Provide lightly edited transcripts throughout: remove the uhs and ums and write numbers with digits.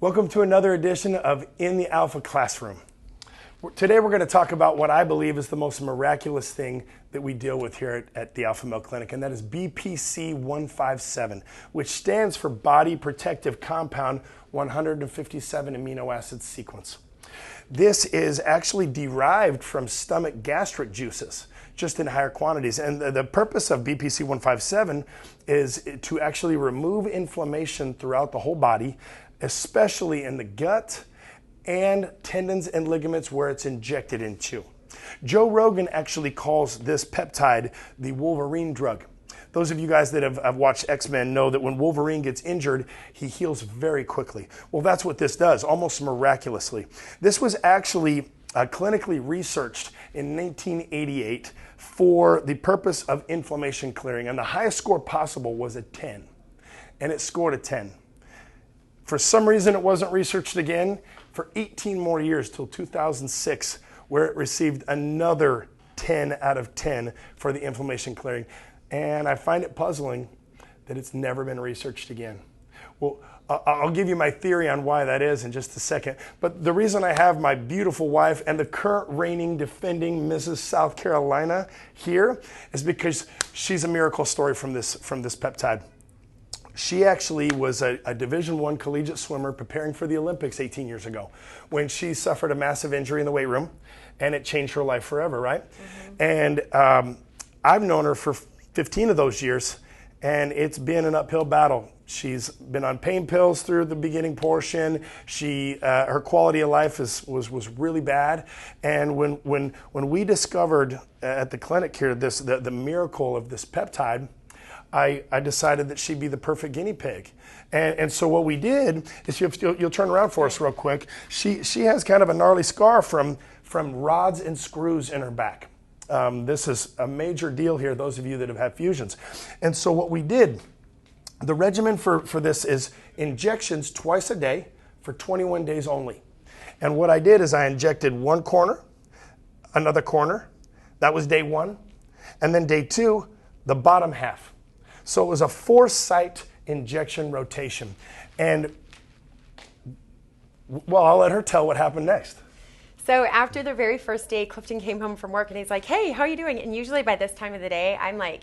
Welcome to another edition of In the Alpha Classroom. Today we're going to talk about what I believe is the most miraculous thing that we deal with here at the Alpha Male Clinic, and that is BPC-157, which stands for Body Protective Compound 157 amino acid sequence. This is actually derived from stomach gastric juices, just in higher quantities. And the purpose of BPC-157 is to actually remove inflammation throughout the whole body, especially in the gut and tendons and ligaments where it's injected into. Joe Rogan actually calls this peptide the wolverine drug. Those of you guys that have watched X-Men know that when Wolverine gets injured, he heals very quickly. Well, that's what this does, almost miraculously. This was actually clinically researched in 1988 for the purpose of inflammation clearing, and the highest score possible was a 10, and it scored a 10. For some reason, it wasn't researched again for 18 more years till 2006, where it received another 10 out of 10 for the inflammation clearing. And I find it puzzling that it's never been researched again. Well, I'll give you my theory on why that is in just a second. But the reason I have my beautiful wife and the current reigning, defending Mrs. South Carolina here is because she's a miracle story from this peptide. She actually was a Division I collegiate swimmer preparing for the Olympics 18 years ago when she suffered a massive injury in the weight room, and it changed her life forever, right? Mm-hmm. And I've known her for 15 of those years, and it's been an uphill battle. She's been on pain pills through the beginning portion. Her quality of life was really bad. And when we discovered at the clinic here the miracle of this peptide, I decided that she'd be the perfect guinea pig. And so what we did is, you'll turn around for us real quick. She has kind of a gnarly scar from rods and screws in her back. This is a major deal here, those of you that have had fusions. And so what we did, the regimen for this is injections twice a day for 21 days only. And what I did is I injected one corner, another corner. That was day one. And then day two, the bottom half. So it was a 4-site injection rotation. And, well, I'll let her tell what happened next. So after the very first day, Cllifton came home from work and he's like, "Hey, how are you doing?" And usually by this time of the day, I'm like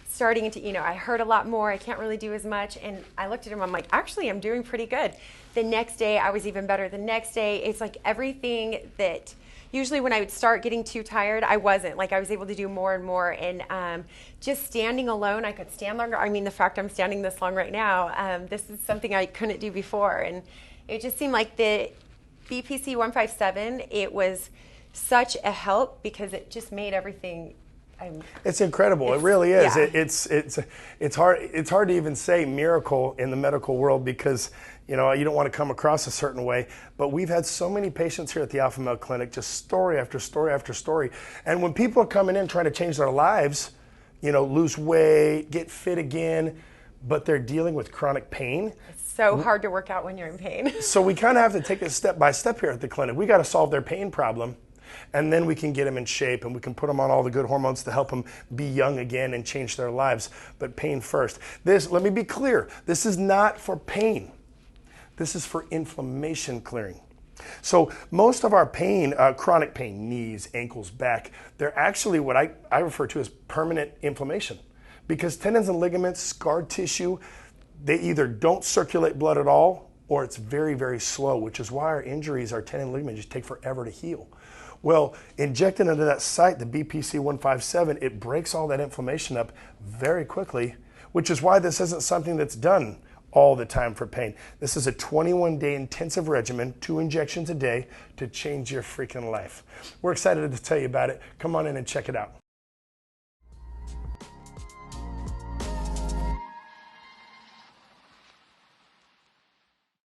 starting to, I heard a lot more. I can't really do as much. And I looked at him, I'm like, actually, I'm doing pretty good. The next day, I was even better. The next day, it's like everything that usually when I would start getting too tired, I wasn't. Like I was able to do more and more. And just standing alone, I could stand longer. I mean, the fact I'm standing this long right now, this is something I couldn't do before. And it just seemed like the BPC-157, it was such a help because it just made everything. It's incredible. It really is. Yeah. It's hard to even say miracle in the medical world because you don't want to come across a certain way. But we've had so many patients here at the Alpha Male Clinic, just story after story after story. And when people are coming in trying to change their lives, lose weight, get fit again, but they're dealing with chronic pain. So hard to work out when you're in pain. So we kind of have to take it step by step here at the clinic. We got to solve their pain problem, and then we can get them in shape, and we can put them on all the good hormones to help them be young again and change their lives. But pain first. Let me be clear. This is not for pain. This is for inflammation clearing. So most of our pain, chronic pain, knees, ankles, back, they're actually what I refer to as permanent inflammation, because tendons and ligaments, scar tissue, they either don't circulate blood at all or it's very, very slow, which is why our injuries, our tendon and ligament just take forever to heal. Well, injecting into that site, the BPC-157, it breaks all that inflammation up very quickly, which is why this isn't something that's done all the time for pain. This is a 21-day intensive regimen, 2 injections a day to change your freaking life. We're excited to tell you about it. Come on in and check it out.